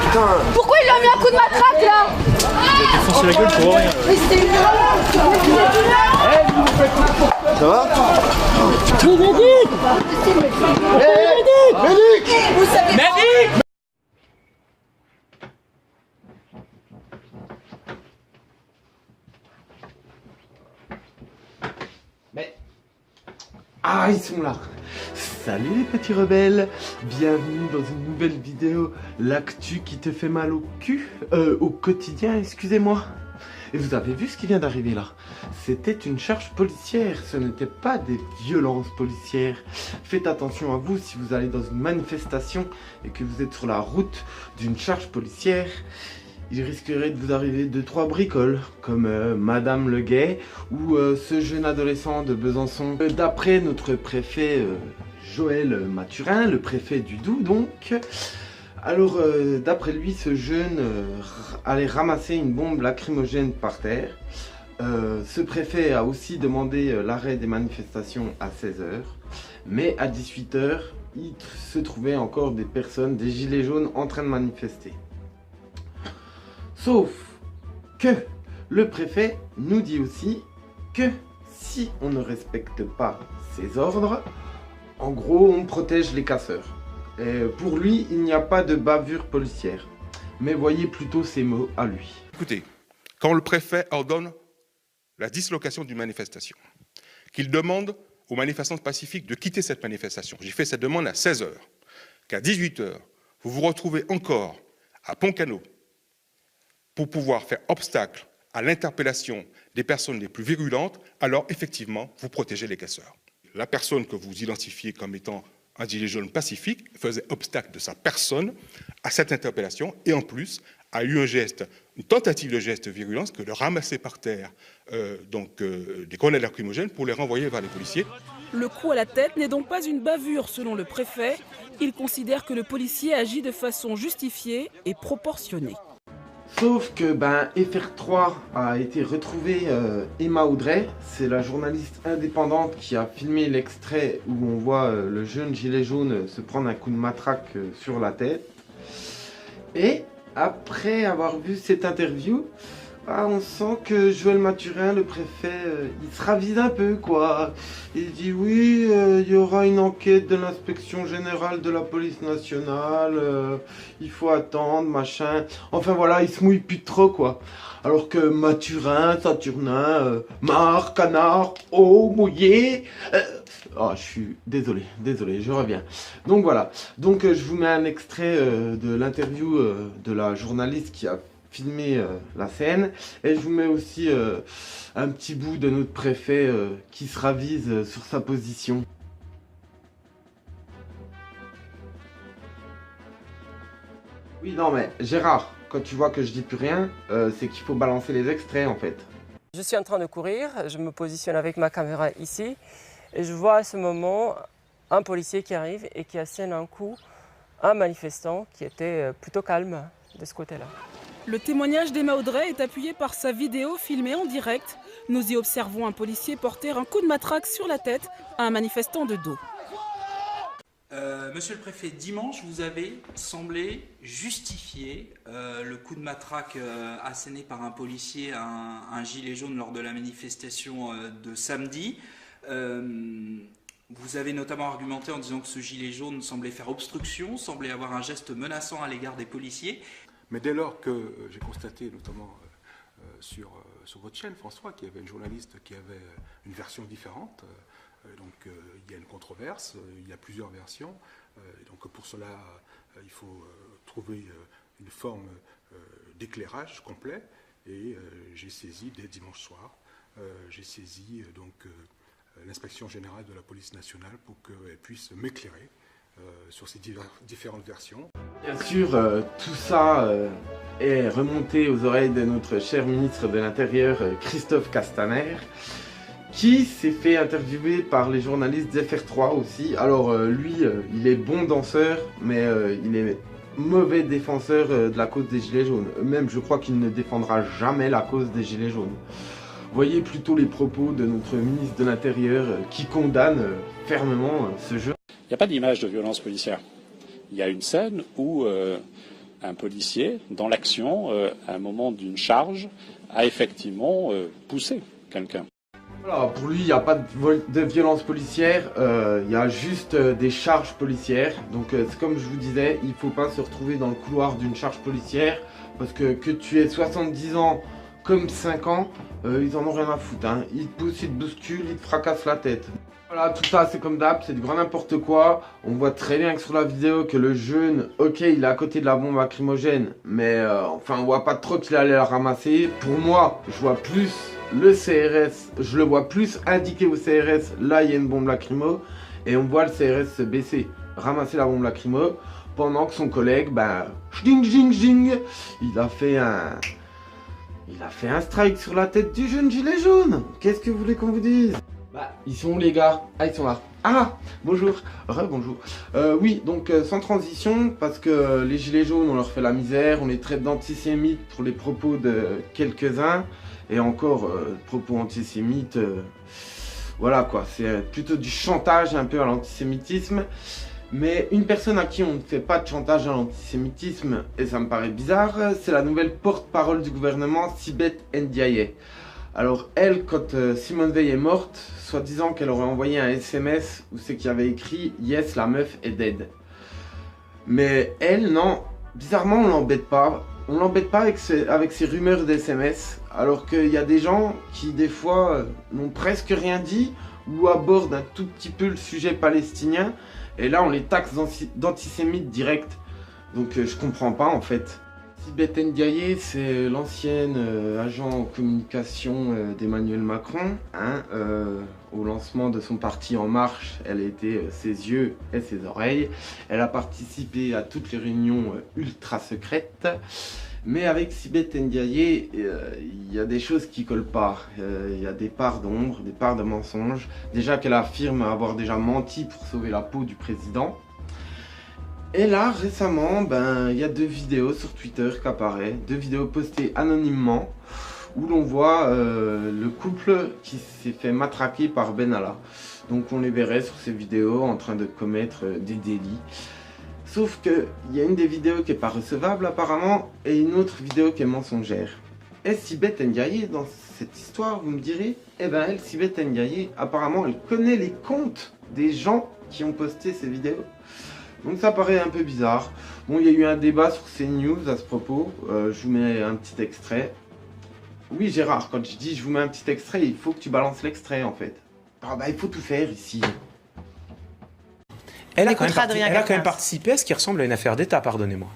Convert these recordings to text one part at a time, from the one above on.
putain. Pourquoi il lui a mis un coup de matraque là? Il a été foncé la gueule pour rien. Mais c'était une Ça va? Médic! Mais... Ah, ils sont là. Salut les petits rebelles. Bienvenue dans une nouvelle vidéo. L'actu qui te fait mal au cul. Au quotidien, excusez-moi. Et vous avez vu ce qui vient d'arriver là? C'était une charge policière, ce n'était pas des violences policières. Faites attention à vous si vous allez dans une manifestation et que vous êtes sur la route d'une charge policière. Il risquerait de vous arriver 2-3 bricoles, comme Madame Le Gay ou ce jeune adolescent de Besançon. D'après notre préfet Joël Mathurin, le préfet du Doubs donc, alors d'après lui, ce jeune allait ramasser une bombe lacrymogène par terre. Ce préfet a aussi demandé l'arrêt des manifestations à 16 h, mais à 18 h, il se trouvait encore des personnes, des gilets jaunes en train de manifester. Sauf que le préfet nous dit aussi que si on ne respecte pas ses ordres, en gros on protège les casseurs. Et pour lui, il n'y a pas de bavure policière. Mais voyez plutôt ses mots à lui. Écoutez, quand le préfet ordonne la dislocation d'une manifestation, qu'il demande aux manifestants pacifiques de quitter cette manifestation, j'ai fait cette demande à 16 h, qu'à 18 h, vous vous retrouvez encore à Pontcano pour pouvoir faire obstacle à l'interpellation des personnes les plus virulentes, alors effectivement, vous protégez les casseurs. La personne que vous identifiez comme étant un gilet jaune pacifique faisait obstacle de sa personne à cette interpellation et en plus a eu un geste, une tentative de geste virulent que de ramasser par terre des grenades lacrymogènes pour les renvoyer vers les policiers. Le coup à la tête n'est donc pas une bavure selon le préfet. Il considère que le policier agit de façon justifiée et proportionnée. Sauf que FR3 a été retrouvé Emma Audrey, c'est la journaliste indépendante qui a filmé l'extrait où on voit le jeune gilet jaune se prendre un coup de matraque sur la tête. Et après avoir vu cette interview, on sent que Joël Mathurin, le préfet, il se ravise un peu quoi. Il dit oui, il y aura une enquête de l'inspection générale de la police nationale, il faut attendre, machin. Enfin voilà, il se mouille plus trop quoi. Alors que Mathurin, Saturnin, Marc, Canard, eau, mouillé. Oh, je suis désolé, je reviens. Donc voilà, donc je vous mets un extrait de l'interview de la journaliste qui a filmé la scène, et je vous mets aussi un petit bout de notre préfet qui se ravise sur sa position. Oui, non mais Gérard, quand tu vois que je dis plus rien, c'est qu'il faut balancer les extraits en fait. Je suis en train de courir, je me positionne avec ma caméra ici, et je vois à ce moment un policier qui arrive et qui assène un coup à un manifestant qui était plutôt calme de ce côté-là. Le témoignage d'Emma Audrey est appuyé par sa vidéo filmée en direct. Nous y observons un policier porter un coup de matraque sur la tête à un manifestant de dos. Monsieur le préfet, dimanche, vous avez semblé justifier le coup de matraque asséné par un policier à un gilet jaune lors de la manifestation de samedi. Vous avez notamment argumenté en disant que ce gilet jaune semblait faire obstruction, semblait avoir un geste menaçant à l'égard des policiers. Mais dès lors que j'ai constaté, notamment sur votre chaîne, François, qu'il y avait une journaliste qui avait une version différente, donc il y a une controverse, il y a plusieurs versions, et donc pour cela il faut trouver une forme d'éclairage complet, et j'ai saisi dès dimanche soir, j'ai saisi l'inspection générale de la police nationale pour qu'elle puisse m'éclairer sur ces différentes versions. Bien sûr, tout ça est remonté aux oreilles de notre cher ministre de l'Intérieur, Christophe Castaner, qui s'est fait interviewer par les journalistes FR3 aussi. Alors lui, il est bon danseur, mais il est mauvais défenseur de la cause des Gilets jaunes. Même, je crois qu'il ne défendra jamais la cause des Gilets jaunes. Voyez plutôt les propos de notre ministre de l'Intérieur qui condamne fermement ce jeu. Il n'y a pas d'image de violence policière. Il y a une scène où un policier, dans l'action, à un moment d'une charge, a effectivement poussé quelqu'un. Voilà, pour lui, il n'y a pas de violence policière, il y a juste des charges policières. Donc c'est comme je vous disais, il ne faut pas se retrouver dans le couloir d'une charge policière, parce que tu aies 70 ans comme 5 ans, ils en ont rien à foutre. Hein. Ils te poussent, ils te bousculent, ils te fracassent la tête. Voilà, tout ça c'est comme d'hab, c'est du grand n'importe quoi. On voit très bien que sur la vidéo que le jeune, ok, il est à côté de la bombe lacrymogène, mais enfin on voit pas trop qu'il allait la ramasser. Pour moi, je vois plus le CRS, je le vois plus indiquer au CRS, là il y a une bombe lacrymo, et on voit le CRS se baisser, ramasser la bombe lacrymo, pendant que son collègue, il a fait un strike sur la tête du jeune gilet jaune. Qu'est-ce que vous voulez qu'on vous dise? Ils sont où les gars? Ah, ils sont là. Ah, bonjour. Bonjour. Oui, donc sans transition, parce que les gilets jaunes, on leur fait la misère, on les traite d'antisémites pour les propos de quelques-uns, et encore, propos antisémites, voilà quoi, c'est plutôt du chantage un peu à l'antisémitisme. Mais une personne à qui on ne fait pas de chantage à l'antisémitisme, et ça me paraît bizarre, c'est la nouvelle porte-parole du gouvernement, Sibeth Ndiaye. Alors elle, quand Simone Veil est morte, soi-disant qu'elle aurait envoyé un SMS où c'est qu'il y avait écrit « Yes, la meuf est dead ». Mais elle, non, bizarrement on l'embête pas. On l'embête pas avec ces rumeurs d'SMS, alors qu'il y a des gens qui des fois n'ont presque rien dit ou abordent un tout petit peu le sujet palestinien, et là on les taxe d'antisémites direct. Donc je comprends pas en fait. Sibeth Ndiaye, c'est l'ancienne agent en communication d'Emmanuel Macron. Hein, au lancement de son parti En Marche, elle était ses yeux et ses oreilles. Elle a participé à toutes les réunions ultra secrètes. Mais avec Sibeth Ndiaye, il y a des choses qui collent pas. Il y a des parts d'ombre, des parts de mensonges. Déjà qu'elle affirme avoir déjà menti pour sauver la peau du président. Et là, récemment, il y a 2 vidéos sur Twitter qui apparaissent, 2 vidéos postées anonymement, où l'on voit le couple qui s'est fait matraquer par Benalla. Donc on les verrait sur ces vidéos en train de commettre des délits. Sauf qu'il y a une des vidéos qui n'est pas recevable apparemment, et une autre vidéo qui est mensongère. Est-ce Sibeth Ndiaye dans cette histoire, vous me direz? Eh ben elle, Sibeth Ndiaye, apparemment elle connaît les comptes des gens qui ont posté ces vidéos. Donc ça paraît un peu bizarre. Bon, il y a eu un débat sur CNews à ce propos. Je vous mets un petit extrait. Oui Gérard, quand je dis je vous mets un petit extrait, il faut que tu balances l'extrait en fait. Il faut tout faire ici. Elle a quand même participé à ce qui ressemble à une affaire d'État, pardonnez-moi.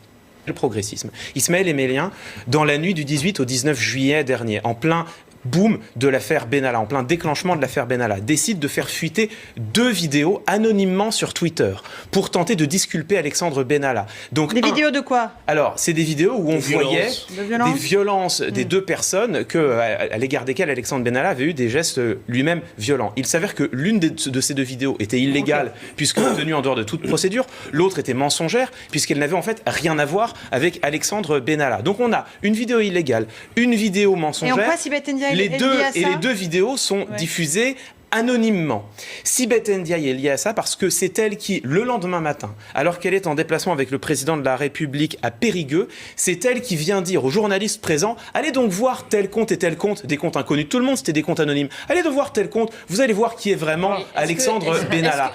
Le progressisme. Ismaël Emelien, dans la nuit du 18 au 19 juillet dernier, en plein boom de l'affaire Benalla, en plein déclenchement de l'affaire Benalla, décide de faire fuiter 2 vidéos anonymement sur Twitter pour tenter de disculper Alexandre Benalla. Donc, des vidéos de quoi? Alors, c'est des vidéos où on voyait des violences des 2 personnes à l'égard desquelles Alexandre Benalla avait eu des gestes lui-même violents. Il s'avère que l'une de ces 2 vidéos était illégale puisque tenue en dehors de toute procédure, l'autre était mensongère puisqu'elle n'avait en fait rien à voir avec Alexandre Benalla. Donc on a une vidéo illégale, une vidéo mensongère. Et en quoi Sibeth Ndiaye les deux vidéos sont diffusées anonymement. Sibeth Ndiaye est liée à ça parce que c'est elle qui, le lendemain matin, alors qu'elle est en déplacement avec le président de la République à Périgueux, c'est elle qui vient dire aux journalistes présents « Allez donc voir tel compte et tel compte », des comptes inconnus de tout le monde, c'était des comptes anonymes. « Allez donc voir tel compte, vous allez voir qui est vraiment Alexandre Benalla ».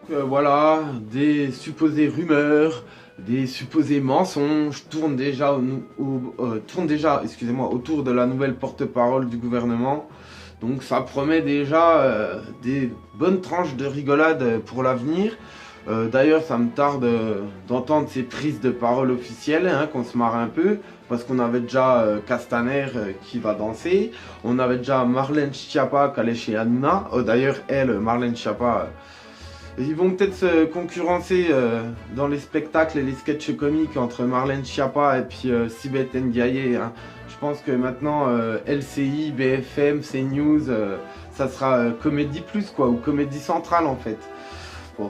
Voilà, des supposées rumeurs, des supposés mensonges tournent déjà, autour de la nouvelle porte-parole du gouvernement. Donc ça promet déjà des bonnes tranches de rigolade pour l'avenir. D'ailleurs, ça me tarde d'entendre ces prises de parole officielles, qu'on se marre un peu, parce qu'on avait déjà Castaner qui va danser, on avait déjà Marlène Schiappa qui allait chez Hanouna. D'ailleurs, Marlène Schiappa, ils vont peut-être se concurrencer dans les spectacles et les sketchs comiques entre Marlène Schiappa et puis Sibeth Ndiaye. Je pense que maintenant LCI, BFM, CNews, ça sera Comédie Plus quoi, ou Comédie Centrale en fait. Bon,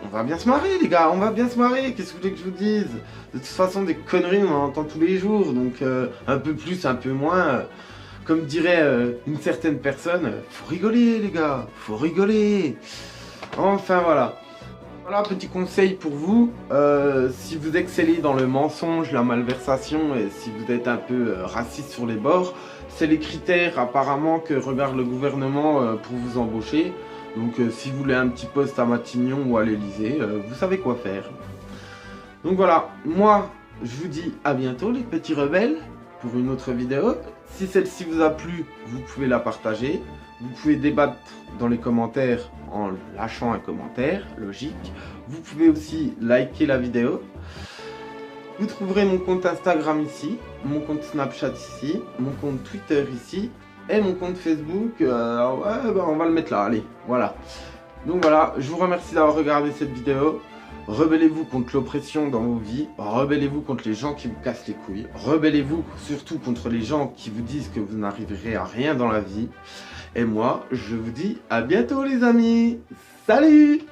on va bien se marrer les gars, on va bien se marrer, qu'est-ce que vous voulez que je vous dise? De toute façon des conneries on en entend tous les jours, donc un peu plus, un peu moins. Comme dirait une certaine personne, faut rigoler les gars, faut rigoler. Enfin voilà. Voilà, petit conseil pour vous, si vous excellez dans le mensonge, la malversation et si vous êtes un peu raciste sur les bords, c'est les critères apparemment que regarde le gouvernement pour vous embaucher. Donc si vous voulez un petit poste à Matignon ou à l'Elysée, vous savez quoi faire. Donc voilà, moi je vous dis à bientôt les petits rebelles pour une autre vidéo. Si celle-ci vous a plu, vous pouvez la partager. Vous pouvez débattre dans les commentaires en lâchant un commentaire, logique. Vous pouvez aussi liker la vidéo. Vous trouverez mon compte Instagram ici, mon compte Snapchat ici, mon compte Twitter ici, et mon compte Facebook, ouais, bah, on va le mettre là, allez, voilà. Donc voilà, je vous remercie d'avoir regardé cette vidéo. Rebellez-vous contre l'oppression dans vos vies, rebellez-vous contre les gens qui vous cassent les couilles, rebellez-vous surtout contre les gens qui vous disent que vous n'arriverez à rien dans la vie. Et moi, je vous dis à bientôt les amis. Salut!